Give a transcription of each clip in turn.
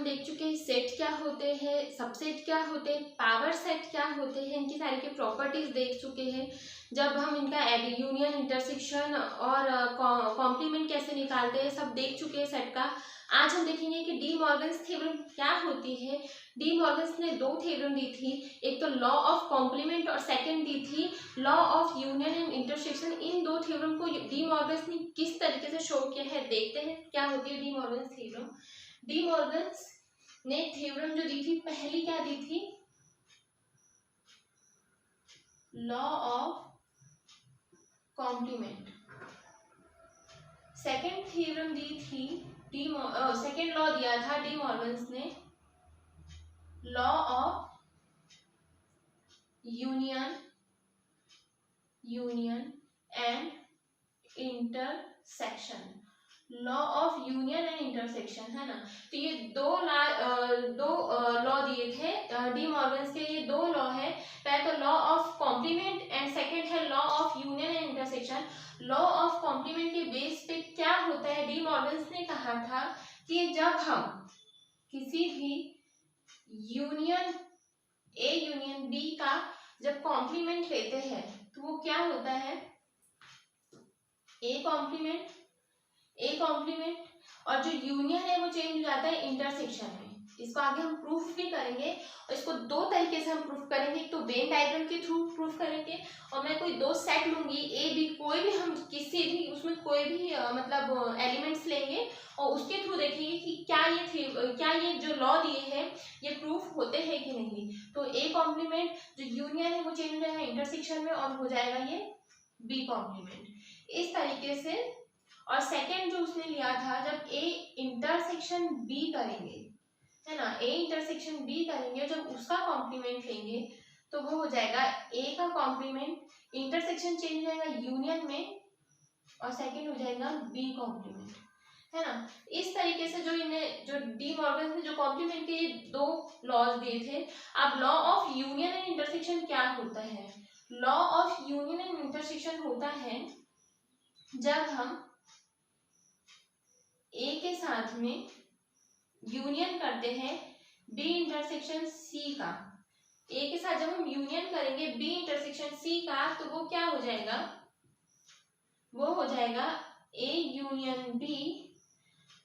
देख चुके हैं सेट क्या होते हैं, सबसेट क्या होते हैं, पावर सेट क्या होते हैं, इनकी सारी की प्रॉपर्टीज देख चुके हैं। जब हम इनका यूनियन, इंटरसेक्शन और कॉम्प्लीमेंट कैसे निकालते हैं सब देख चुके हैं सेट का। आज हम देखेंगे कि डी मॉर्गन्स थ्योरम क्या होती है। डी मॉर्गन्स ने दो थ्योरम दी थी, एक तो लॉ ऑफ कॉम्प्लीमेंट और सेकंड दी थी law of union and intersection. इन दो थ्योरम को डी मॉर्गन्स ने किस तरीके से शो किया है देखते हैं क्या होती है De Morgan's theorem. De Morgan's ने थ्योरम जो दी थी, पहली क्या दी थी, law of complement. Second theorem दी थी सेकंड लॉ दिया था डी मॉर्गन्स ने, law of union and intersection. Law of union and intersection है ना। तो ये दो लॉ दिए थे डी मॉर्गन्स के। ये दो लॉ है, पहले तो law of complement and second है law of union and intersection. Law of complement के बेस पे क्या होता है, डी मॉर्गन्स ने कहा था कि जब हम किसी भी यूनियन ए यूनियन बी का जब कॉम्प्लीमेंट लेते हैं तो वो क्या होता है, ए कॉम्प्लीमेंट और जो यूनियन है वो चेंज हो जाता है इंटरसेक्शन में। इसको आगे हम प्रूफ भी करेंगे और इसको दो तरीके से हम प्रूफ करेंगे। एक तो वेन डायग्राम के थ्रू प्रूफ करेंगे और मैं कोई दो सेट लूंगी ए बी, कोई भी हम किसी भी उसमें कोई भी मतलब एलिमेंट्स लेंगे और उसके थ्रू देखेंगे कि क्या ये जो लॉ दिए हैं ये प्रूफ होते हैं कि नहीं। तो ए कॉम्प्लीमेंट जो यूनियन है वो चेंज हो जाएगा इंटरसेक्शन में और हो जाएगा ये बी कॉम्प्लीमेंट इस तरीके से। और सेकेंड जो उसने लिया था, जब ए इंटरसेक्शन बी करेंगे है ना, ए इंटरसेक्शन बी करेंगे जब उसका कॉम्प्लीमेंट लेंगे तो वो हो जाएगा ए का कॉम्प्लीमेंट, इंटरसेक्शन चेंज हो जाएगा यूनियन में और सेकेंड हो जाएगा बी कॉम्प्लीमेंट है ना। इस तरीके से जो डी मॉर्गन ने जो कॉम्प्लीमेंट के दो लॉज दिए थे। अब law of union and intersection क्या होता है, law of union and intersection होता है जब हम ए के साथ में यूनियन करते हैं बी इंटरसेक्शन सी का। ए के साथ जब हम यूनियन करेंगे बी इंटरसेक्शन सी का तो वो क्या हो जाएगा, वो हो जाएगा ए यूनियन बी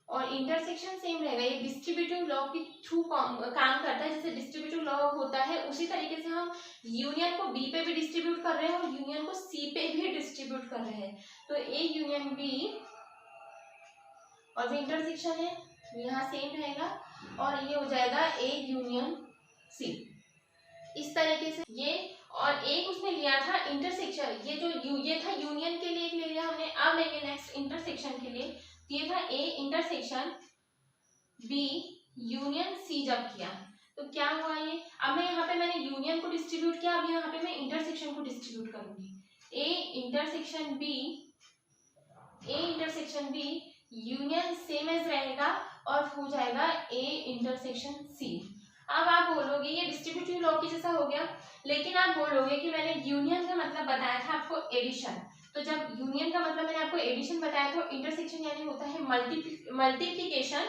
और इंटरसेक्शन सेम रहेगा। ये डिस्ट्रीब्यूटिव लॉ के थ्रू काम करता है, जैसे डिस्ट्रीब्यूटिव लॉ होता है उसी तरीके से हम यूनियन को बी पे भी डिस्ट्रीब्यूट कर रहे हैं और यूनियन को सी पे भी डिस्ट्रीब्यूट कर रहे हैं। तो ए यूनियन बी और जो इंटरसेक्शन है यहाँ सेम रहेगा और ये हो जाएगा ए यूनियन सी इस तरीके से। ये और एक उसने लिया था इंटरसेक्शन, ये था यूनियन के लिए एक ले लिया हमने। अब लेंगे नेक्स्ट इंटरसेक्शन के लिए, ये था A intersection B union C जब किया तो क्या हुआ ये। अब मैं यहाँ पे मैंने यूनियन को डिस्ट्रीब्यूट किया, अब यहाँ पे मैं इंटरसेक्शन को डिस्ट्रीब्यूट करूंगी। A intersection B union same as रहेगा और हो जाएगा ए इंटरसेक्शन सी। अब आप बोलोगे ये डिस्ट्रीब्यूटिव लॉ के जैसा हो गया, लेकिन आप बोलोगे कि मैंने यूनियन का मतलब बताया था आपको एडिशन। तो जब यूनियन का मतलब मैंने आपको एडिशन बताया था, इंटरसेक्शन यानी होता है मल्टीप्लिकेशन,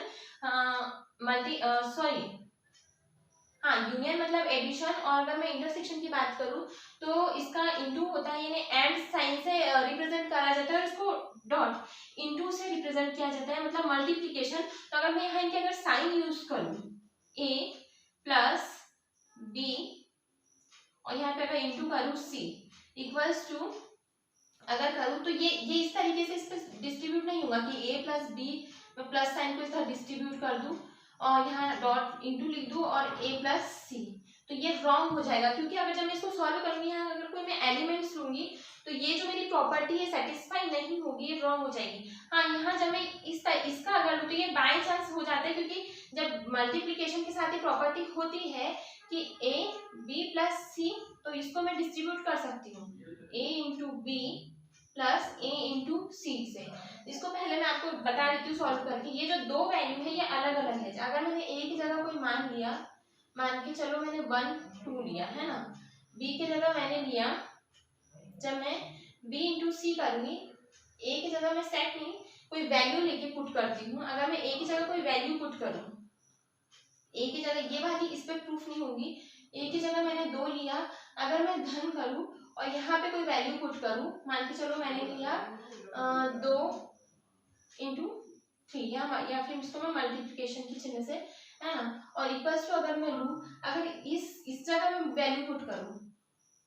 यूनियन मतलब एडिशन। और अगर मैं इंटरसेक्शन की बात करूं तो इसका इनटू होता है, यानी एंड साइन से रिप्रेजेंट करा जाता है, इसको डॉट इनटू से रिप्रेजेंट किया जाता है, मतलब मल्टीप्लिकेशन। तो अगर मैं यहाँ इनके अगर साइन यूज करूं a प्लस b और यहाँ पे अगर इनटू करूं c इक्वल्स टू अगर करूं तो ये इस तरीके से इस पर डिस्ट्रीब्यूट नहीं होगा कि a प्लस b मैं प्लस साइन को इस तरह डिस्ट्रीब्यूट कर दूं और यहाँ डॉट इनटू लिख दूं और a प्लस c, तो ये रॉन्ग हो जाएगा। क्योंकि अगर जब मैं इसको सॉल्व करूंगी, यहाँ अगर कोई मैं एलिमेंट्स लूंगी तो ये जो मेरी प्रॉपर्टी है सेटिस्फाई नहीं होगी, ये रॉन्ग हो जाएगी। हाँ, यहाँ जब मैं इसका अगर लूँ तो ये बाय चांस हो जाता है, क्योंकि जब मल्टीप्लिकेशन के साथ ये प्रॉपर्टी होती है कि a b प्लस c, तो इसको मैं डिस्ट्रीब्यूट कर सकती हूँ a into B plus a into C से। इसको पहले मैं आपको बता देती हूँ सॉल्व करके। ये जो दो वैल्यू है ये अलग अलग है। अगर मैंने a की जगह कोई मान लिया, मान के चलो मैंने 1 2 लिया है ना, b की जगह मैंने लिया, जब मैं b इंटू सी करूंगी a की जगह मैं सेट नहीं कोई वैल्यू लेके पुट करती हूँ। अगर मैं a की जगह कोई वैल्यू पुट करूँ ए की जगह ये वाली इस पे प्रूफ नहीं होगी, ए की जगह मैंने 2 लिया, अगर मैं धन करूँ और यहाँ पे कोई वैल्यू पुट करूँ, मान के चलो मैंने लिया 2 इंटू 3 या फिर इसको मैं मल्टीप्लिकेशन की चिन्ह से, है ना, और इक्वल्स टू अगर मैं लूँ, अगर इस जगह मैं वैल्यू पुट करूँ,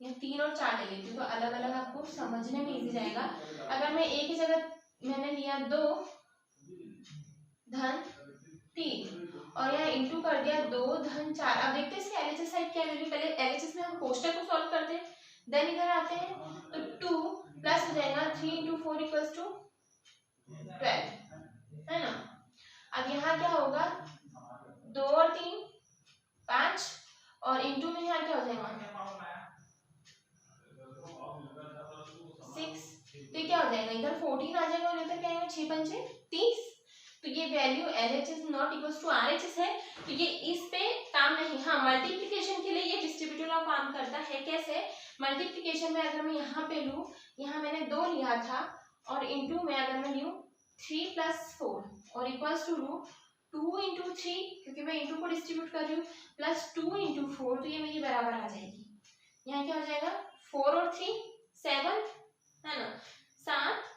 या 3 और 4 ले लेती हूँ तो अलग अलग आपको समझने में इजी जाएगा। अगर मैं ए की जगह मैंने लिया 2 धन 3 और यहाँ इंटू कर दिया 2 धन 4, अब देखते हैं इसकी एलएचएस साइड क्या वैल्यू, पहले एलएचएस में हम कोष्टक को सॉल्व करते हैं, देन इधर आते हैं तो 2 प्लस हो जाएगा 3 इंटू 4 इक्वल्स टू 12, है ना। अब यहाँ क्या होगा, 2 और 3 5 और इंटू में यहाँ क्या हो जाएगा 6, तो ये क्या हो जाएगा, इधर 14 आ जाएगा और इधर क्या आएगा 6 पंचे 30, तो ये value LHS not equals to RHS है, तो ये इस पे काम नहीं। हाँ, मल्टीप्लिकेशन के लिए ये डिस्ट्रीब्यूटिव लॉ काम करता है। कैसे, मल्टीप्लिकेशन में अगर मैं यहाँ पे लूँ, यहाँ मैंने 2 लिया था और इंटू में अगर मैं लूँ 3 + 4 और इक्वल्स टू लूँ 2 इंटू 3, क्योंकि मैं इंटू को डिस्ट्रीब्यूट कर रही हूँ, प्लस 2 इंटू 4, तो ये मेरी बराबर आ जाएगी। यहाँ क्या हो जाएगा 4 और 3 7, है ना, 7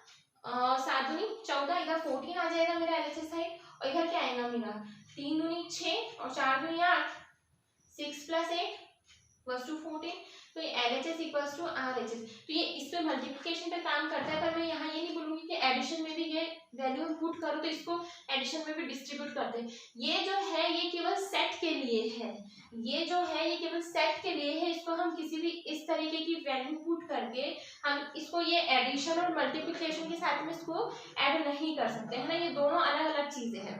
7 दूनी 14, इधर 14 आ जाएगा मेरा एलएचएस साइड, और इधर क्या आएगा मेरा 3 दूनी 6 और 4 दूनी 8, 6 + 8 = 14, तो ये LHS इक्वल्स टू RHS, तो ये इस पे मल्टीप्लिकेशन पे काम करता है। पर मैं यहाँ ये नहीं बोलूँगी कि एडिशन में भी ये वैल्यू पुट करो तो इसको एडिशन में भी डिस्ट्रीब्यूट करते हैं। ये जो है ये केवल सेट के लिए है, ये जो है ये केवल सेट के लिए है, इसको हम किसी भी इस तरीके की वैल्यू पुट करके हम इसको ये एडिशन और मल्टीप्लिकेशन के साथ में इसको ऐड नहीं कर सकते, है ना, ये दोनों अलग अलग चीजें हैं।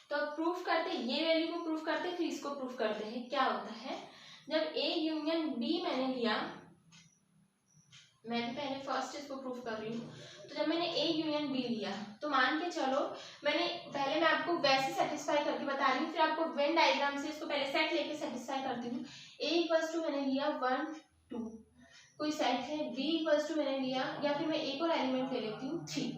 तो अब प्रूफ करते, ये वैल्यू को प्रूफ करते, फिर इसको प्रूफ करते हैं। क्या होता है, जब A यूनियन B मैंने लिया, मैं भी पहले फर्स्ट इसको प्रूफ कर रही हूँ, तो जब मैंने A यूनियन B लिया तो मान के चलो मैंने पहले मैं आपको वैसे सेटिस्फाई करके बता रही हूँ, फिर आपको वेन डायग्राम से इसको पहले सेट लेके सेटिस्फाई करती हूँ। A इक्वल्स टू मैंने लिया 1 2, कोई सेट है, B इक्वल्स टू मैंने लिया, या फिर मैं एक और एलिमेंट ले लेती हूँ 3,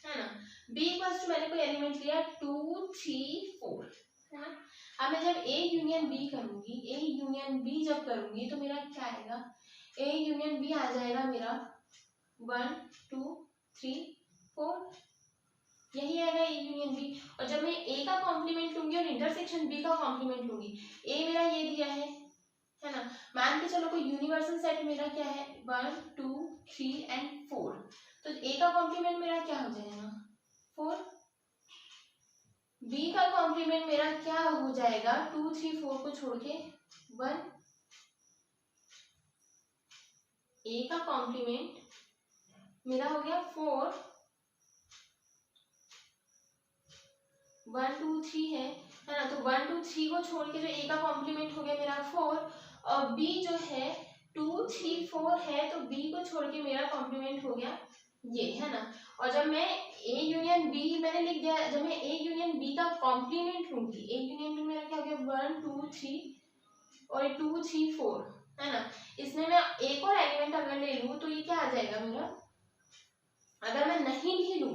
है ना, B इक्वल्स टू मैंने कोई एलिमेंट लिया 2 3 4, है ना। अब मैं जब A यूनियन B करूंगी, A यूनियन B जब करूंगी तो मेरा क्या आएगा, A यूनियन B आ जाएगा मेरा 1 2 3 4, यही आएगा A यूनियन B। और जब मैं A का कॉम्प्लीमेंट लूंगी और इंटरसेक्शन B का कॉम्प्लीमेंट लूंगी, A मेरा ये दिया है ना, मान के चलो कोई यूनिवर्सल सेट मेरा क्या है 1 2 3 एंड 4, तो A का कॉम्प्लीमेंट मेरा क्या हो जाएगा 4, B का कॉम्प्लीमेंट मेरा क्या हो जाएगा 2 3 4 को छोड़ के 1, A का कॉम्प्लीमेंट मेरा हो गया 4 1 2 3 है ना, तो 1 2 3 को छोड़ के जो A का कॉम्प्लीमेंट हो गया मेरा 4, और B जो है 2 3 4 है, तो B को छोड़ के मेरा कॉम्प्लीमेंट हो गया ये, है ना। और जब मैं A यूनियन B मैंने लिख दिया, जब मैं A यूनियन B का कॉम्प्लीमेंट लूंगी, A यूनियन B मेरा क्या हो गया 1 2 3 और 2 3 4, है ना, इसमें मैं एक और एलिमेंट अगर ले लूँ तो ये क्या आ जाएगा मेरा, अगर मैं नहीं भी लूँ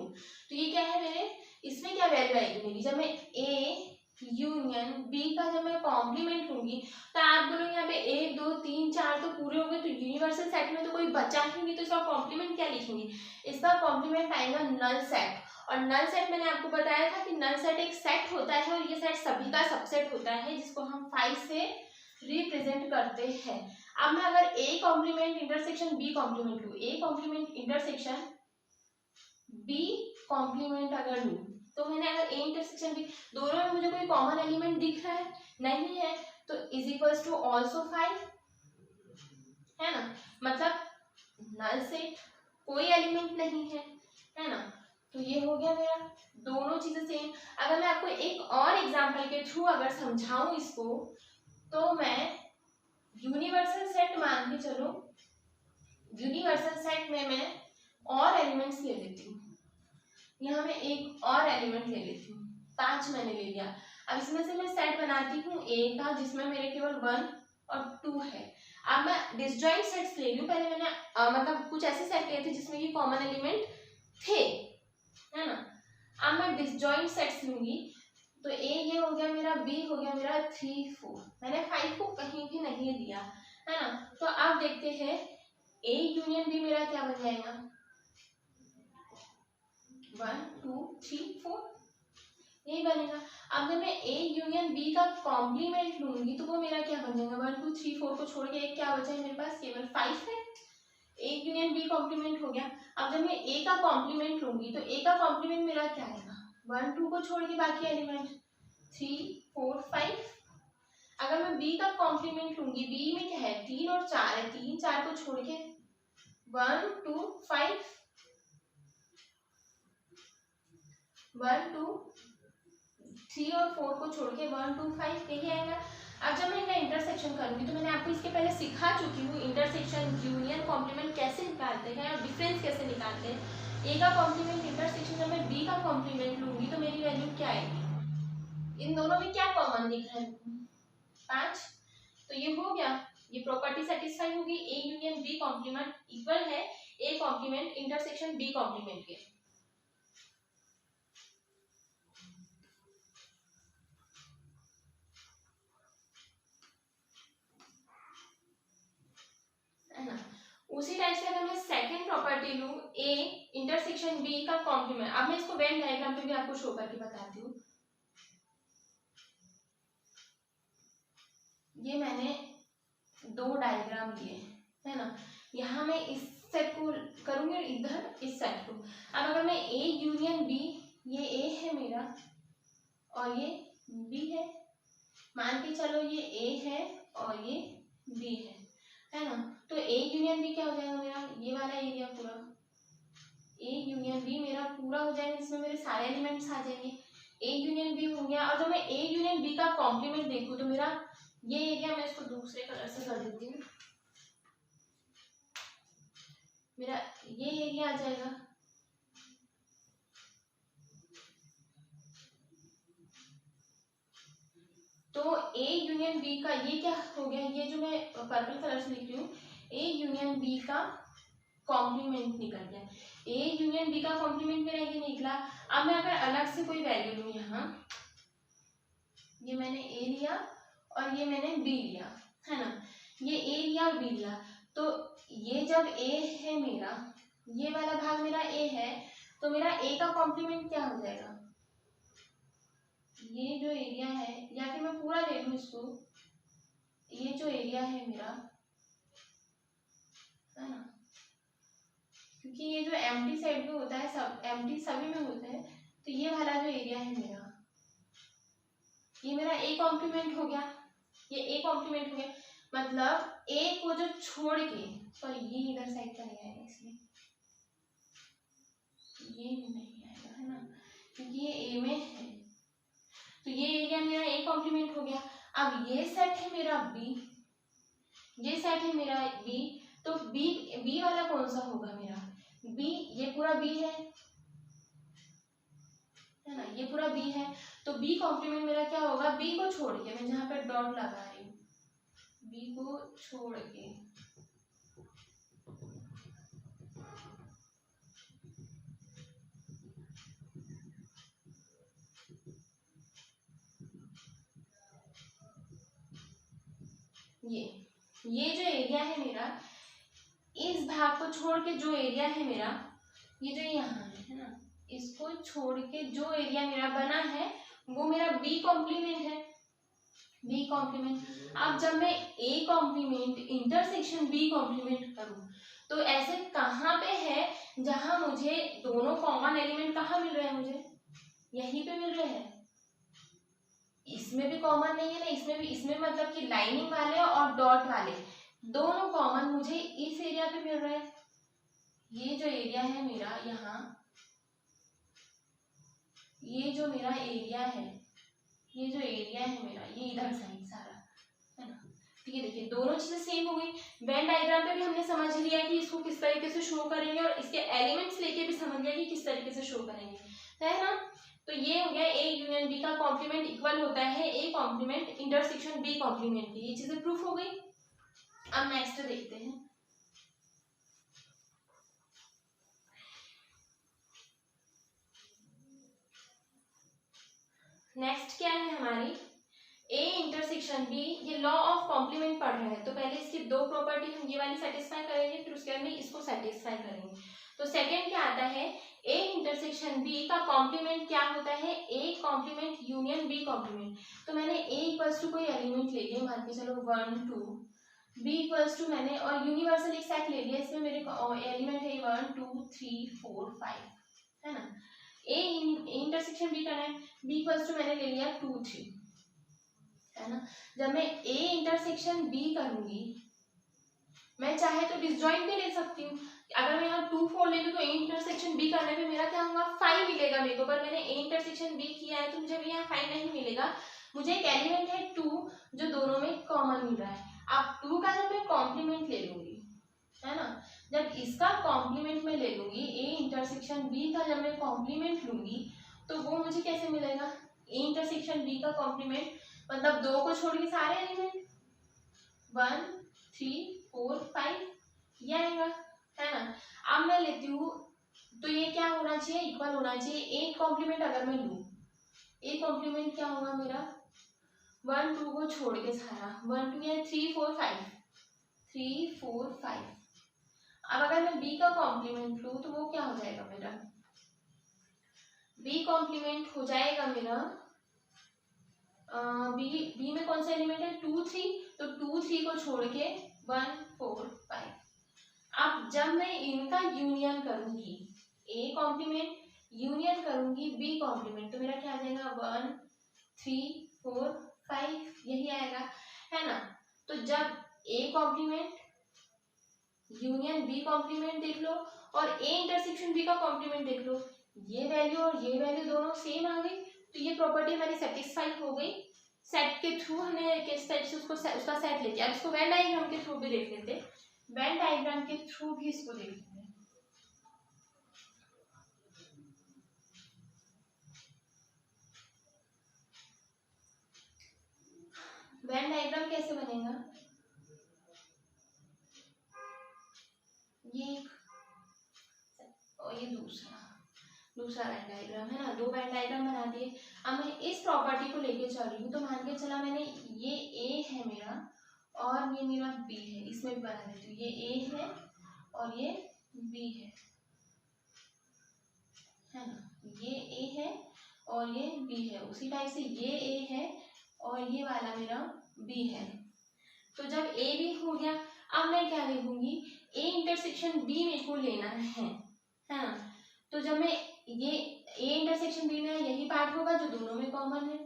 तो ये क्या है मेरे, इसमें क्या वैल्यू आएगी मेरी, जब मैं A यूनियन B का जब मैं कॉम्प्लीमेंट लूंगी, तो आप बोलोगे यहाँ पे 1 2 3 4 तो पूरे हो गए, तो यूनिवर्सल सेट में तो कोई बचा ही नहीं, तो इसका कॉम्प्लीमेंट क्या लिखेंगे, इसका कॉम्प्लीमेंट आएगा नल सेट। और नल सेट मैंने आपको बताया था कि नल सेट एक सेट होता है और ये सेट सभी का सबसेट होता है, जिसको हम 5 से रिप्रेजेंट करते हैं। अब मैं अगर A complement intersection B complement लूँ, A complement intersection B complement अगर लूँ, तो मैंने अगर A इंटरसेक्शन B, दोनों में मुझे कोई कॉमन एलिमेंट दिख रहा है नहीं है, तो इज इक्वल्स टू ऑल्सो 5, है ना, मतलब नल सेट कोई एलिमेंट नहीं है ना, तो ये हो गया मेरा दोनों चीजें सेम। अगर मैं आपको एक और एग्जांपल के थ्रू अगर समझाऊं इसको, तो मैं यूनिवर्सल सेट मान के चलो, यूनिवर्सल सेट में मैं और एलिमेंट्स ले लेती हूँ, यहाँ मैं एक और एलिमेंट ले लेती हूँ, 5 मैंने ले लिया। अब इसमें से मैं सेट बनाती हूँ ए का, जिसमें मेरे केवल 1 और 2 है। अब मैं डिसजॉइंट सेट्स ले रही हूँ। पहले मैंने मतलब कुछ ऐसे सेट लिए थे जिसमें ये कॉमन एलिमेंट थे, है ना। अब मैं डिसजॉइंट सेट्स लूंगी, तो ए ये हो गया मेरा, बी हो गया मेरा 3 4, मैंने 5 को कहीं भी नहीं दिया, है ना। तो आप देखते हैं ए यूनियन बी मेरा क्या बन जाएगा, 1 2 3 4, यही बनेगा। अब जब मैं ए यूनियन बी का कॉम्प्लीमेंट लूंगी तो वो मेरा क्या बन जाएगा, 1 2 3 4 को छोड़ के एक क्या बचा है मेरे पास, केवल 5 है। ए यूनियन बी कॉम्प्लीमेंट हो गया। अब जब मैं ए का कॉम्प्लीमेंट लूंगी तो ए का कॉम्प्लीमेंट मेरा क्या आएगा, 1 2 को छोड़ के बाकी एलिमेंट 3 4 5। अगर मैं बी का कॉम्प्लीमेंट लूंगी, बी में क्या है, 3 और 4 है, 3 4 को छोड़ के 1 2 5, 1 2 3 और 4 को छोड़ के 1 2 5, यही आएगा। अब जब मैं इनका इंटरसेक्शन करूंगी, तो मैंने आपको इसके पहले सिखा चुकी हूँ इंटरसेक्शन, यूनियन, कॉम्प्लीमेंट कैसे निकालते हैं और डिफरेंस कैसे निकालते हैं। ए का कॉम्प्लीमेंट इंटरसेक्शन जब मैं बी का कॉम्प्लीमेंट लूंगी तो मेरी वैल्यू क्या आएगी, इन दोनों में क्या कॉमन दिख रहा है, 5। तो ये हो गया, ये प्रॉपर्टी सेटिस्फाई होगी, A union B complement equal है A complement intersection B complement के। है ना। उसी टाइप से अगर मैं सेकंड प्रॉपर्टी लूं, ए इंटरसेक्शन बी का कॉम्प्लीमेंट, अब मैं इसको वेन डायग्राम पे भी आपको शो करके बताती हूँ। ये मैंने 2 डायग्राम लिए, है ना। यहाँ मैं इस सेट को करूंगी और इधर इस सेट को। अब अगर मैं ए यूनियन बी, ये ए है मेरा और ये बी है, मान के चलो ये ए है और ये बी है ना। तो ए यूनियन बी क्या हो जाएगा मेरा, ये वाला एरिया पूरा ए यूनियन बी मेरा पूरा हो जाएगा, जिसमें मेरे सारे एलिमेंट्स आ जाएंगे। ए यूनियन बी हो गया। और जब मैं ए यूनियन बी का कॉम्प्लीमेंट देखूँ तो मेरा ये एरिया, मैं इसको दूसरे कलर से कर देती हूँ, मेरा ये एरिया आ जाएगा। तो ए यूनियन बी का ये क्या हो गया, ये जो मैं पर्पल कलर से लिख रही हूँ, ए यूनियन बी का कॉम्प्लीमेंट निकल गया। ए यूनियन बी का कॉम्प्लीमेंट मेरा ये निकला। अब मैं अगर अलग से कोई वैल्यू लूँ, यहाँ ये मैंने ए लिया और ये मैंने बी लिया, है ना, ये ए लिया और बी लिया, तो ये जब ए है मेरा, ये वाला भाग मेरा ए है, तो मेरा ए का कॉम्प्लीमेंट क्या हो जाएगा, ये जो एरिया है, या फिर मैं पूरा ले लूं इसको, ये जो एरिया है मेरा, है ना, क्योंकि ये जो एम्प्टी साइड में होता है, सब एम्प्टी सभी में होता है, तो ये वाला जो एरिया है मेरा, ये मेरा ए कॉम्प्लीमेंट हो गया, ये ए कॉम्प्लीमेंट हो गया। मतलब ए को जो छोड़ के, सॉरी ये इधर साइड का नहीं आएगा, इसलिए ये नहीं आएगा, है ना, क्योंकि ये ए में है, तो ये एरिया मेरा ए कॉम्प्लीमेंट हो गया। अब ये सेट है मेरा बी, ये सेट है मेरा बी, तो बी वाला कौन सा होगा मेरा, बी, ये पूरा बी है ना, ये पूरा बी है, तो बी कॉम्प्लीमेंट मेरा क्या होगा, बी को छोड़ के, मैं जहाँ पे डॉट लगा रही हूँ, बी को छोड़ के ये जो एरिया है मेरा, इस भाग को छोड़ के जो एरिया है मेरा, ये जो यहाँ है ना, इसको छोड़ के जो एरिया मेरा बना है वो मेरा बी कॉम्प्लीमेंट है, बी कॉम्प्लीमेंट। अब जब मैं A complement intersection B complement करूँ, तो ऐसे कहाँ पे है जहां मुझे दोनों कॉमन एलिमेंट कहाँ मिल रहे हैं, मुझे यहीं पे मिल रहे हैं, इसमें भी कॉमन नहीं है ना, इसमें भी, इसमें मतलब कि लाइनिंग वाले और डॉट वाले दोनों कॉमन मुझे इस एरिया पे मिल रहे हैं। ये जो एरिया है मेरा यहाँ, ये जो मेरा एरिया है, ये जो एरिया है मेरा, ये इधर साइड सारा, है ना। ठीक है, देखिए दोनों चीजें सेम हो गई। वेन डायग्राम पे भी हमने समझ लिया कि इसको किस तरीके से शो करेंगे, और इसके एलिमेंट्स लेके भी समझ लिया कि किस तरीके से शो करेंगे, है ना। तो ये हो गया ए यूनियन बी का कॉम्प्लीमेंट इक्वल होता है A complement intersection B complement की। ये चीजें प्रूफ हो गई। अब नेक्स्ट देखते हैं। नेक्स्ट क्या है हमारी, ए इंटरसेक्शन बी। ये लॉ ऑफ कॉम्प्लीमेंट पढ़ रहे हैं, तो पहले इसकी दो प्रॉपर्टी हम ये वाली सेटिस्फाई करेंगे, फिर उसके बाद में इसको सेटिस्फाई करेंगे। तो सेकंड क्या आता है, ए इंटरसेक्शन बी का कॉम्प्लीमेंट क्या होता है, A complement union B complement. तो मैंने ए इक्वल्स टू कोई एलिमेंट ले लिया, मान के चलो 1 2, बी इक्वल्स टू मैंने और यूनिवर्सल एक सेट ले लिया, इसमें मेरे एलिमेंट है 1 2 3 4 5, है ना। ए इंटरसेक्शन बी करना है, बी इक्वल्स टू मैंने ले लिया 2 3, है ना। जब मैं ए इंटरसेक्शन बी करूंगी, मैं चाहे तो डिसजॉइंट भी ले सकती हूँ। अगर मैं यहाँ 2 4 ले लूँ तो ए इंटरसेक्शन बी करने पे मेरा क्या होगा 5 मिलेगा मेरे को, पर मैंने ए इंटरसेक्शन बी किया है तो मुझे भी यहाँ 5 नहीं मिलेगा। मुझे एक एलिमेंट है 2 जो दोनों में कॉमन मिल रहा है। अब 2 का जब मैं कॉम्प्लीमेंट ले लूंगी, है ना, जब इसका कॉम्प्लीमेंट में ले लूंगी, ए इंटरसेक्शन बी का जब मैं कॉम्प्लीमेंट लूंगी तो वो मुझे कैसे मिलेगा, ए इंटरसेक्शन बी का कॉम्प्लीमेंट मतलब 2 को छोड़ के सारे एलिमेंट 1 3 4 5 ये आएगा, है ना। अब मैं लेती हूँ, तो ये क्या होना चाहिए, इक्वल होना चाहिए। ए कॉम्प्लीमेंट अगर मैं लूँ, ए कॉम्प्लीमेंट क्या होगा मेरा 1 2 को छोड़ के सारा 1 2 या 3 4 5 3 4 5। अब अगर मैं बी का कॉम्प्लीमेंट लूँ तो वो क्या हो जाएगा मेरा, बी कॉम्प्लीमेंट हो जाएगा मेरा बी में कौन सा एलिमेंट है 2 3, तो 2 3 को छोड़ के 1 4 5। अब जब मैं इनका यूनियन करूंगी, ए कॉम्प्लीमेंट यूनियन करूंगी बी कॉम्प्लीमेंट, तो मेरा क्या आ जाएगा 1 3 4 5 यही आएगा, है ना। तो जब A complement union B complement देख लो और ए इंटरसेक्शन बी का कॉम्प्लीमेंट देख लो, ये वैल्यू और ये वैल्यू दोनों सेम आ गई, तो ये प्रॉपर्टी हमारी सेटिस्फाई हो गई। सेट के थ्रू हमने किस टाइप से उसका सेट लेते हैं, अब इसको वेन डायग्राम के थ्रू भी देख लेते हैं, वेन डायग्राम के थ्रू भी इसको देख लेते हैं। वेन डायग्राम कैसे बनेगा, ये और ये दूसरा वेन डायग्राम, है ना। 2 वेन डायग्राम बना दिए। अब मैं इस प्रॉपर्टी को लेके चल रही हूँ, तो मान के चला मैंने ये ए है मेरा और ये मेरा बी है, इसमें भी बना देती हूँ, ये ए है और ये बी है ना, ये ए है और ये बी है। उसी टाइप से ये ए है और ये वाला मेरा बी है। तो जब ए बी हो गया, अब मैं क्या देखूंगी, ए इंटरसेक्शन बी मेरे को लेना है ना। तो जब मैं ये ए इंटरसेक्शन बी में यही पार्ट होगा जो दोनों में कॉमन है,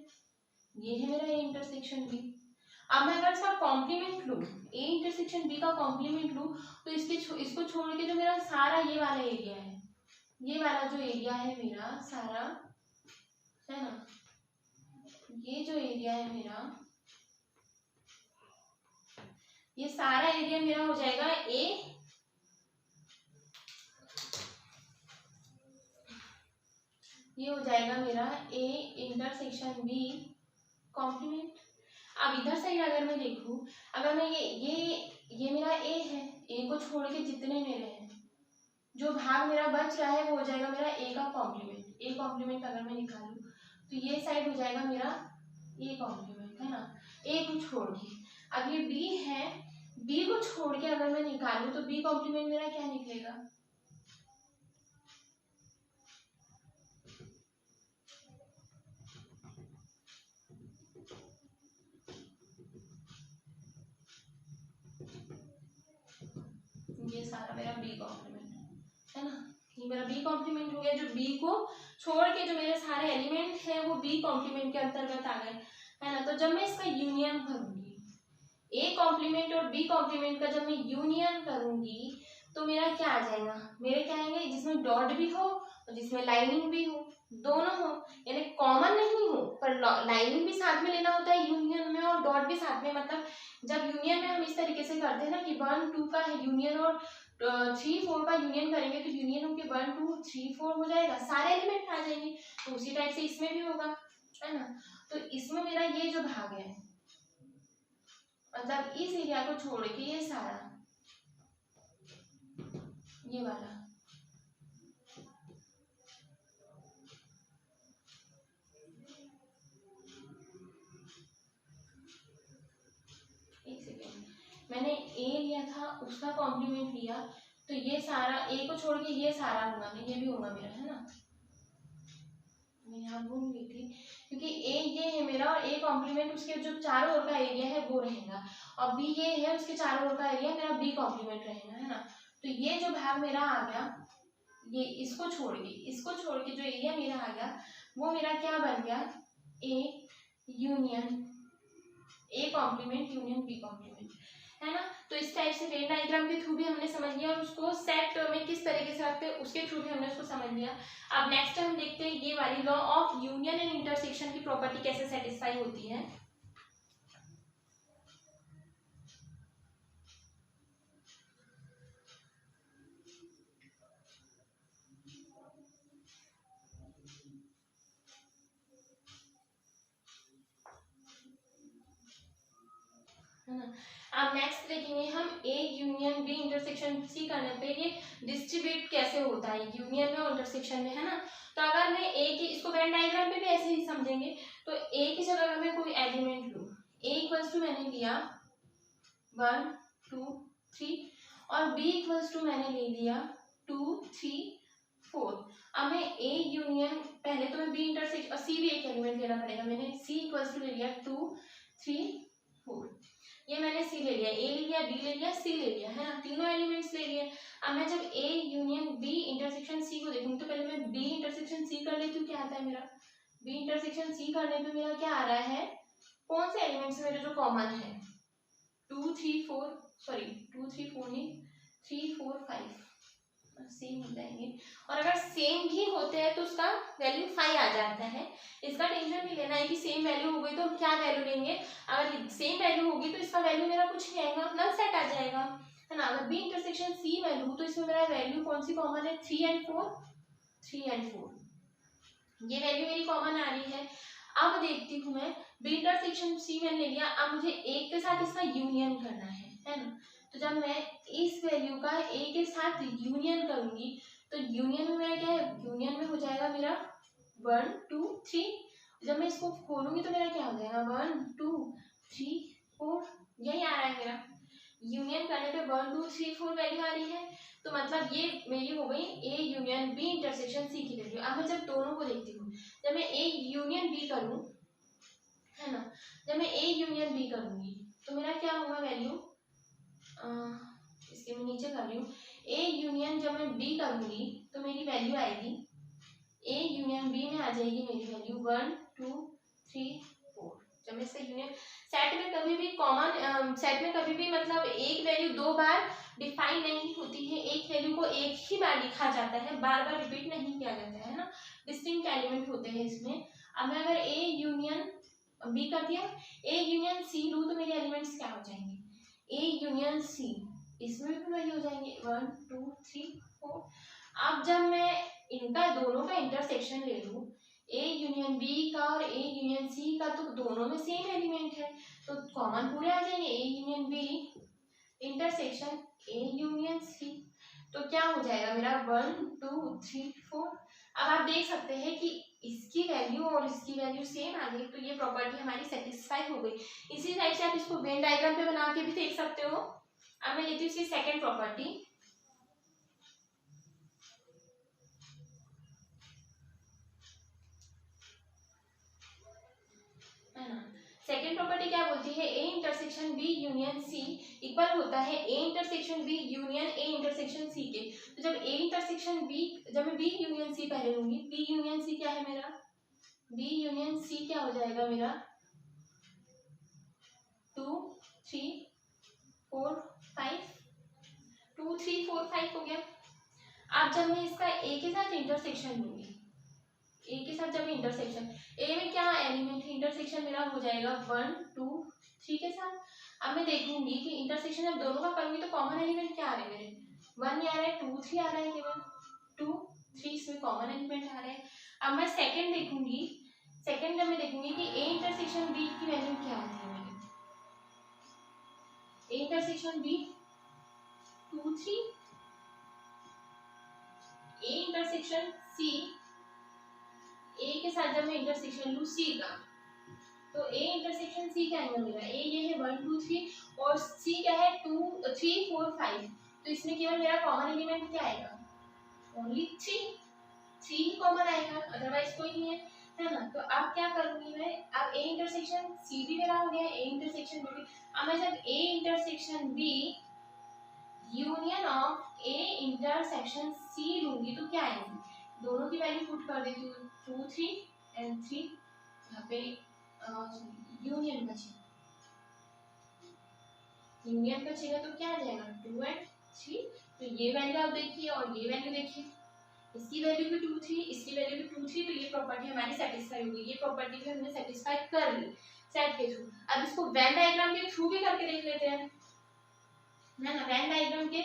ये है मेरा ए इंटरसेक्शन बी। अब मैं अगर इसका कॉम्प्लीमेंट लूँ, ए इंटरसेक्शन बी का कॉम्प्लीमेंट लूँ, तो इसको छोड़ के जो मेरा सारा ये वाला एरिया है, ये वाला जो एरिया है मेरा सारा, है ना, ये जो एरिया है मेरा, ये सारा एरिया मेरा हो जाएगा ए, ये हो जाएगा मेरा ए इंटरसेक्शन बी कॉम्प्लीमेंट। अब इधर साइड अगर मैं देखूं, अगर मैं ये मेरा ए है, ए को छोड़ के जितने मेरे हैं, जो भाग मेरा बच रहा है वो हो जाएगा मेरा ए का कॉम्प्लीमेंट। ए कॉम्प्लीमेंट अगर मैं निकालूं तो ये साइड हो जाएगा मेरा ए कॉम्प्लीमेंट, है ना, ए को छोड़ के। अब ये बी है, बी को छोड़ के अगर मैं निकालूं तो बी कॉम्प्लीमेंट मेरा क्या निकलेगा, ये सारा मेरा बी कॉम्प्लीमेंट है ना, ये मेरा बी कॉम्प्लीमेंट हो गया। जो बी को छोड़ के जो मेरे सारे एलिमेंट है वो बी कॉम्प्लीमेंट के अंतर्गत आ गए, है ना। तो जब मैं इसका यूनियन करूंगी, ए कॉम्प्लीमेंट और बी कॉम्प्लीमेंट का जब मैं यूनियन करूंगी तो मेरा क्या आ जाएगा, मेरे क्या आएंगे, जिसमें डॉट भी हो और जिसमें लाइनिंग भी हो, दोनों हो, यानी कॉमन नहीं हो पर लाइनिंग भी साथ में लेना होता है यूनियन में और डॉट भी साथ में। मतलब जब यूनियन में हम इस तरीके से करते हैं ना कि 1 2 का है यूनियन और 3 4 का यूनियन करेंगे तो यूनियन होके 1 2 3 4 हो जाएगा, सारे एलिमेंट आ जाएंगे। तो उसी टाइप से इसमें भी होगा, है ना। तो इसमें मेरा ये जो भाग है, मतलब इस एरिया को छोड़ के ये सारा, ये वाला, एक सेकेंड, मैंने ए लिया था उसका कॉम्प्लीमेंट लिया, तो ये सारा ए को छोड़ के ये सारा होगा, ये भी होगा मेरा, है ना। मैं यहाँ भूल गई थी, क्योंकि ए ये है मेरा और ए कॉम्प्लीमेंट उसके जो चारों ओर का एरिया है वो रहेगा, और बी ये है उसके चारों ओर का एरिया मेरा बी कॉम्प्लीमेंट रहेगा, है ना। तो ये जो भाग मेरा आ गया, ये इसको छोड़ के जो एरिया मेरा आ गया वो मेरा क्या बन गया, A union A complement union B complement, है ना। तो इस टाइप से वेन डायग्राम के थ्रू भी हमने समझ लिया और उसको सेट में किस तरीके से रखते हैं उसके थ्रू भी हमने उसको समझ लिया। अब नेक्स्ट हम देखते हैं ये वाली law of union and intersection की प्रॉपर्टी कैसे सेटिस्फाई होती है। है ना। अब नेक्स्ट देखेंगे हम A union B intersection C करने पे ये डिस्ट्रीब्यूट कैसे होता है यूनियन में और इंटरसेक्शन में, है ना। तो अगर मैं ए की, इसको वेन डायग्राम पे भी ऐसे ही समझेंगे, तो ए की जगह अगर मैं कोई एलिमेंट लूँ, ए इक्वल्स टू मैंने लिया 1 2 3 और बी इक्वल्स टू मैंने ले लिया 2 3 4। अब मैं ए यूनियन, पहले तो मैं बी इंटरसेक्शन और सी भी एक एलिमेंट लेना पड़ेगा, मैंने सी इक्वल्स टू ले लिया 2 3 4, ये मैंने सी ले लिया, ए ले लिया, बी ले लिया, सी ले लिया, है ना, तीनों एलिमेंट्स ले लिए। अब मैं जब A union B intersection C को देखूंगी तो पहले मैं बी इंटरसेक्शन सी कर लेती हूँ, क्या आता है मेरा, बी इंटरसेक्शन सी करने पे मेरा क्या आ रहा है, कौन से एलिमेंट्स मेरे जो कॉमन है, 2 3 4 सॉरी 2 3 4 नहीं 3 4 5 सेम हो जाएंगे, और अगर सेम भी होते हैं तो उसका वैल्यू 5 आ जाता है। इसका टेंशन नहीं लेना है कि सेम वैल्यू हो गई तो हम क्या वैल्यू लेंगे, अगर सेम वैल्यू होगी तो इसका वैल्यू मेरा कुछ नहीं आएगा, नल सेट आ जाएगा, है ना। अगर बी इंटरसेक्शन सी मैं लूँ तो इसमें मेरा वैल्यू कौन सी कॉमन है, 3 एंड 4, 3 एंड 4, ये वैल्यू मेरी कॉमन आ रही है। अब देखती हूँ मैं बी इंटरसेक्शन सी मैंने ले लिया, अब मुझे एक के साथ इसका यूनियन करना है ना। तो जब मैं इस वैल्यू का ए के साथ यूनियन करूंगी तो यूनियन में मेरा क्या है, यूनियन में हो जाएगा मेरा 1 2 3, जब मैं इसको खोलूंगी तो मेरा क्या हो जाएगा 1 2 3 4, यही आ रहा है मेरा, यूनियन करने पे 1 2 3 4 वैल्यू आ रही है। तो मतलब ये मेरी हो गई A union B intersection C की वैल्यू। अब मैं जब दोनों को देखती हूँ, जब मैं ए यूनियन बी करूँ, है ना, जब मैं ए यूनियन बी करूंगी तो मेरा क्या होगा वैल्यू, इसके मैं नीचे कर रही हूँ, ए यूनियन जब मैं बी करूंगी तो मेरी वैल्यू आएगी, ए यूनियन बी में आ जाएगी मेरी वैल्यू 1 2 3 4। जब मैं इससे यूनियन, सेट में कभी भी कॉमन, सेट में कभी भी मतलब एक वैल्यू दो बार डिफाइन नहीं होती है, एक वैल्यू को एक ही बार लिखा जाता है, बार बार रिपीट नहीं किया जाता है ना, डिस्टिंक्ट एलिमेंट होते हैं इसमें। अब मैं अगर ए यूनियन बी कर दिया, ए यूनियन सी लूँ तो मेरे एलिमेंट्स क्या हो जाएंगे, ए यूनियन सी, इसमें भी वही हो जाएंगे 1 2 3 4। अब जब मैं इनका दोनों का इंटरसेक्शन ले लूँ, ए यूनियन बी का और ए यूनियन सी का, तो दोनों में सेम एलिमेंट है तो कॉमन पूरे आ जाएंगे, A union B intersection A union C, तो क्या हो जाएगा मेरा 1 2 3 4। अब आप देख सकते हैं कि इसकी वैल्यू और इसकी वैल्यू सेम आ गई, तो ये प्रॉपर्टी हमारी सेटिस्फाई हो गई। इसी टाइप से आप इसको वेन डायग्राम पे बना के भी देख सकते हो। अब मैं लेती हूँ इसकी सेकेंड प्रॉपर्टी, है ना। सेकेंड प्रॉपर्टी क्या बोलती है, A intersection B union C equal होता है A intersection B union A intersection C के। तो जब ए इंटरसेक्शन बी, जब मैं बी यूनियन सी पहले लूंगी, बी यूनियन सी क्या है मेरा, बी यूनियन सी क्या हो जाएगा मेरा 2 3 4 5, 2 3 4 5 हो गया। अब जब मैं इसका ए के साथ इंटरसेक्शन लूंगी, ए के साथ जब इंटरसेक्शन, ए में क्या एलिमेंट है, इंटरसेक्शन मेरा हो जाएगा 1 2 3 के साथ। अब मैं देखूंगी कि इंटरसेक्शन जब दोनों का करूंगी तो कॉमन एलिमेंट क्या आ रहे हैं मेरे, 1 आ रहा है, 2 3 आ रहा है, केवल 2 3 इसमें कॉमन एलिमेंट आ रहे हैं। अब मैं सेकंड देखूंगी, सेकंड में मैं देखूंगी कि ए इंटरसेक्शन बी की वैल्यू क्या आती है मेरी। A intersection B 2 3, A intersection C, A के साथ जब मैं इंटरसेक्शन लूँ सी का, तो ए इंटरसेक्शन सी क्या आएगा मेरा, ए ये है 1 2 3 और सी क्या है 2 3 4 5, तो इसमें केवल मेरा कॉमन एलिमेंट क्या आएगा, ओनली 3 ही कॉमन आएगा, अदरवाइज कोई नहीं है ना। तो अब क्या करूंगी मैं, अब ए इंटरसेक्शन सी भी मेरा हो गया, ए इंटरसेक्शन बी, अब मैं जब A intersection B union of A intersection C लूंगी तो क्या आएगी, दोनों की वैल्यू पुट कर देती हूँ, 2 3 एंड 3, यहाँ पे यूनियन बचेगा, यूनियन बचेगा तो क्या आ जाएगा 2 एंड 3, तो ये वैल्यू आप देखिए और ये वैल्यू देखिए, इसकी वैल्यू भी 2 3, इसकी वैल्यू भी 2 3, तो ये प्रॉपर्टी हमारी सेटिस्फाई हो गई, ये प्रॉपर्टी भी हमने सेटिस्फाई कर ली सेट के थ्रू। अब इसको वेन डायग्राम के थ्रू भी करके देख लेते हैं, है ना, वेन डायग्राम के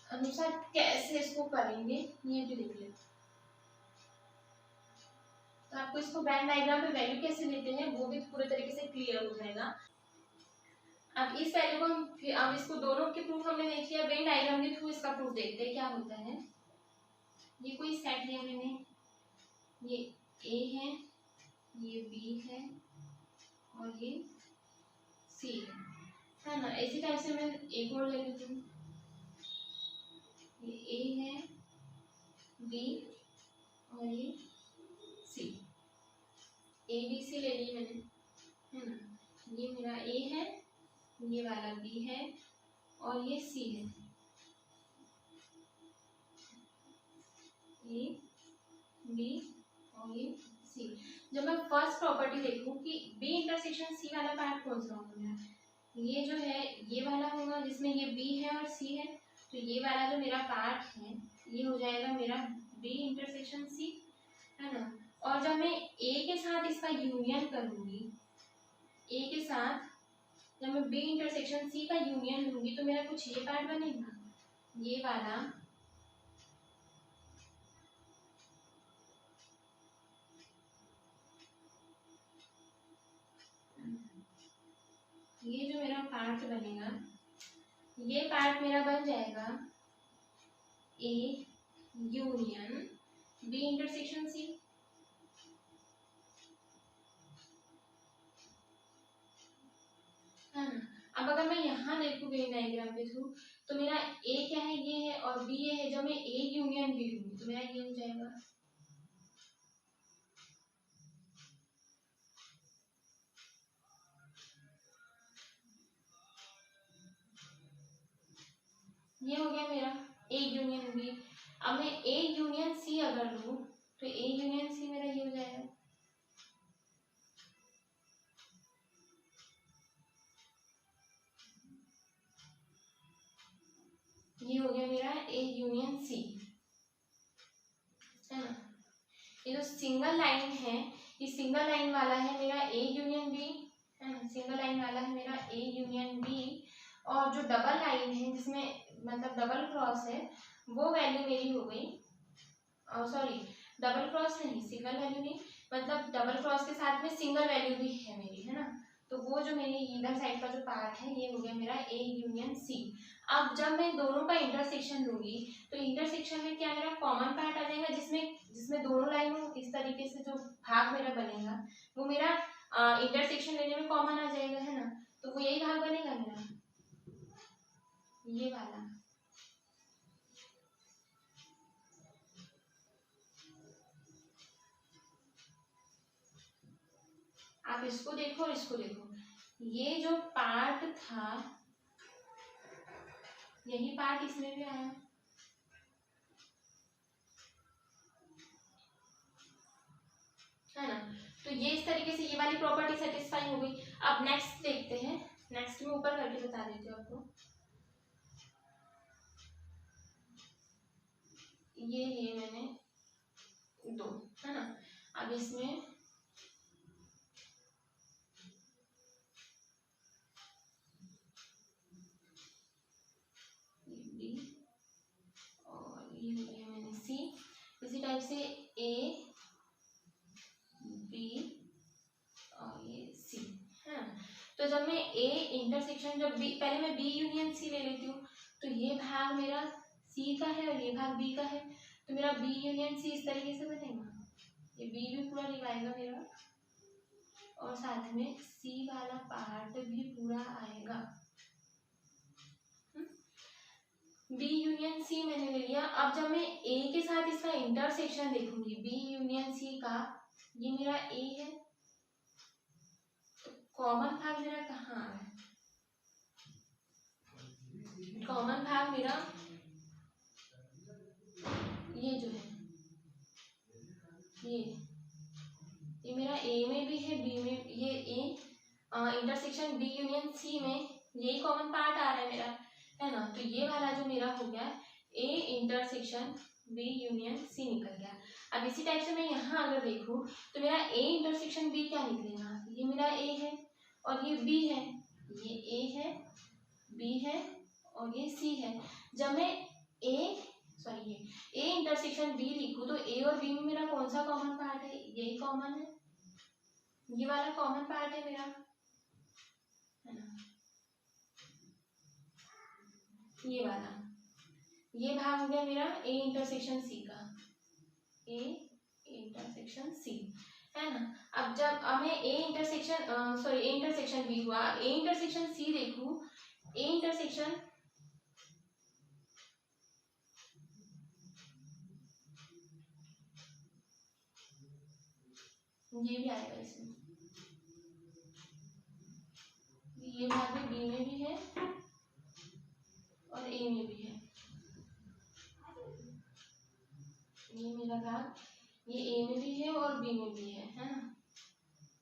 अनुसार कैसे इसको करेंगे ये भी देख लेते हैं। तो आपको इसको वेन डायग्राम पे वैल्यू कैसे लेते हैं वो भी पूरे तरीके से क्लियर हो जाएगा। अब इस वैल्यू को अब इसको दोनों के प्रूफ हमने देख लिया, वेन डायग्राम के थ्रू इसका प्रूफ देखते हैं क्या होता है। ये कोई सेट लिया मैंने, ये ए है, ये बी है और ये सी है ना, इसी टाइप से मैं एक और ले लेती हूँ, ये ए है, बी और ये सी, ए बी सी ले ली मैंने, है ना, ये मेरा ए है, ये वाला बी है और ये सी है, ए बी और ये सी। जब मैं फर्स्ट प्रॉपर्टी देखूं कि बी इंटरसेक्शन सी वाला पार्ट कौन सा होगा मेरा, ये जो है ये वाला होगा जिसमें ये बी है और सी है, तो ये वाला जो मेरा पार्ट है ये हो जाएगा मेरा बी इंटरसेक्शन सी, है ना। और जब मैं ए के साथ इसका यूनियन करूंगी, ए के साथ जब मैं बी इंटरसेक्शन सी का यूनियन लूंगी तो मेरा कुछ ये पार्ट बनेगा, ये वाला, ये जो मेरा पार्ट बनेगा ये पार्ट मेरा बन जाएगा A union B intersection C, है ना। अब अगर मैं यहाँ देखूँ वेन डायग्राम के थ्रू तो मेरा ए क्या है ये है और बी ये है, जब मैं ए यूनियन बी लूंगी तो मेरा ये हो जाएगा, ये हो गया मेरा ए यूनियन बी। अब मैं ए यूनियन सी अगर लूँ तो ए यूनियन सी मेरा ये हो जाएगा, ये हो गया मेरा ए यूनियन सी, है ना। ये जो सिंगल लाइन है ये सिंगल लाइन वाला है मेरा ए यूनियन बी, है ना, सिंगल लाइन वाला है मेरा ए यूनियन बी, और जो डबल लाइन है जिसमें मतलब डबल क्रॉस है वो वैल्यू मेरी हो गई, सॉरी डबल क्रॉस नहीं, सिंगल वैल्यू नहीं, मतलब डबल क्रॉस के साथ में सिंगल वैल्यू भी है मेरी, है ना। तो वो जो मेरी इधर साइड का जो पार्ट है ये हो गया मेरा ए यूनियन सी। अब जब मैं दोनों का इंटरसेक्शन लूंगी तो इंटरसेक्शन में क्या मेरा कॉमन पार्ट आ जाएगा, जिसमें दोनों लाइनों इस तरीके से जो भाग मेरा बनेगा वो मेरा इंटरसेक्शन लेने में कॉमन आ जाएगा, है ना। तो वो यही भाग बनेगा मेरा, ये वाला। आप इसको देखो और इसको देखो, ये जो पार्ट था यही पार्ट इसमें भी आया, है ना। तो ये इस तरीके से ये वाली प्रॉपर्टी सेटिस्फाई हो गई। अब नेक्स्ट देखते हैं, नेक्स्ट में ऊपर करके बता देती हूँ आपको, ये लिए मैंने दो, है ना। अब इसमें बी तो जब मैं ए इंटरसेक्शन जब बी, पहले मैं बी यूनियन सी ले लेती हूँ, तो ये भाग मेरा सी का है और ये भाग बी का है, तो मेरा बी यूनियन सी इस तरीके से बनेगा, ये बी भी पूरा लिखाएगा मेरा और साथ में सी वाला पार्ट भी पूरा आएगा। बी यूनियन सी मैंने ले लिया। अब जब मैं ए के साथ इसका इंटरसेक्शन देखूंगी, बी यूनियन सी का, ये मेरा ए है, तो कॉमन भाग मेरा कहाँ है? कॉमन भाग मेरा ये जो है, ये मेरा ए में भी है, बी में, ये A intersection B union C में यही कॉमन पार्ट आ रहा है मेरा, है ना। तो ये वाला जो मेरा हो गया A intersection B union C निकल गया। अब इसी टाइप से मैं यहाँ अगर देखूँ तो मेरा ए इंटरसेक्शन बी क्या निकलेगा, ये मेरा ए है और ये बी है, ये ए है, बी है और ये सी है। जब मैं ये ए इंटरसेक्शन बी लिखूँ तो ए और बी में मेरा कौन सा कॉमन पार्ट है, यही कॉमन है, ये वाला कॉमन पार्ट है मेरा, है ना, ये वाला, ये भाग हो गया मेरा ए इंटरसेक्शन सी का, ए इंटरसेक्शन सी, है ना। अब मैं ए इंटरसेक्शन बी हुआ, ए इंटरसेक्शन सी देखूं, ए इंटरसेक्शन ये भी आएगा इसमें, ये भाग भी बी में भी है और ए में भी है, ये मेरा भाग ये ए में भी है और बी में भी है ना,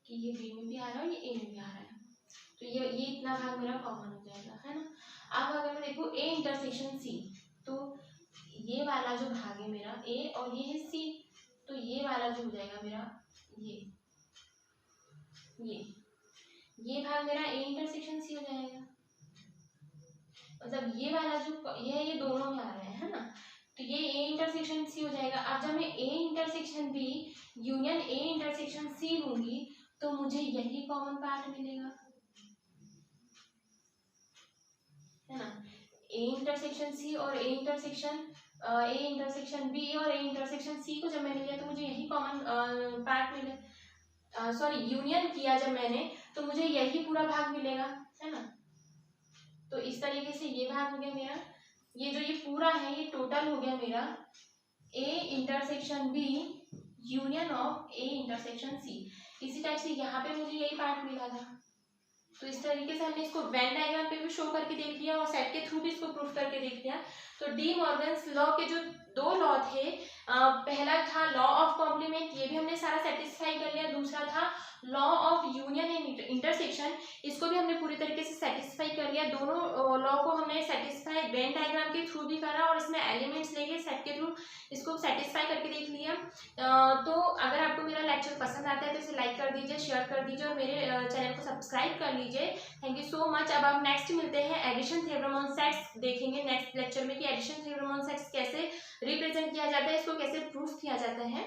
कि ये बी में भी आ रहा है और ये ए में भी आ रहा है, तो ये इतना भाग मेरा कॉमन हो जाएगा, है ना। अब अगर मैं देखूँ ए इंटरसेक्शन सी, तो ये वाला जो भाग है मेरा ए और ये है सी, तो ये वाला जो हो जाएगा मेरा ये भाग मेरा ए इंटरसेक्शन सी हो जाएगा, मतलब ये वाला जो ये दोनों में आ रहे हैं, है ना, तो ये ए इंटरसेक्शन सी हो जाएगा। अब जब मैं A intersection B union A intersection C लूंगी तो मुझे यही कॉमन पार्ट मिलेगा, है ना। ए इंटरसेक्शन सी और ए इंटरसेक्शन बी और ए इंटरसेक्शन सी को जब मैंने लिया तो मुझे यही कॉमन पार्ट मिले, यूनियन किया जब मैंने तो मुझे यही पूरा भाग मिलेगा, है ना। तो इस तरीके से ये भाग हो गया मेरा, ये जो ये पूरा है ये टोटल हो गया मेरा A intersection B union of A intersection C. इसी टाइप से यहाँ पे मुझे यही पार्ट मिला था, तो इस तरीके से हमने इसको वेन डायग्राम पे भी शो करके देख लिया और सेट के थ्रू भी इसको प्रूफ करके देख लिया। तो डी मॉर्गन्स लॉ के जो दो लॉ थे, पहला था लॉ ऑफ कॉम्प्लीमेंट, ये भी हमने सारा सेटिस्फाई कर लिया, दूसरा था law of union and intersection, इसको भी हमने पूरी तरीके से सेटिस्फाई कर लिया। दोनों लॉ को हमने सेटिस्फाई वेन डायग्राम के थ्रू भी करा और इसमें एलिमेंट्स लेके सेट के थ्रू इसको सेटिस्फाई करके देख लिया। तो अगर आपको मेरा लेक्चर पसंद आता है तो इसे लाइक कर दीजिए, शेयर कर दीजिए और मेरे चैनल को सब्सक्राइब कर लीजिए। Thank you so much. अब आप नेक्स्ट मिलते हैं, एडिशन थ्योरम ऑन सेट्स देखेंगे नेक्स्ट लेक्चर में कि एडिशन थ्योरम ऑन सेट्स कैसे रिप्रेजेंट किया जाता है, इसको कैसे प्रूफ किया जाता है।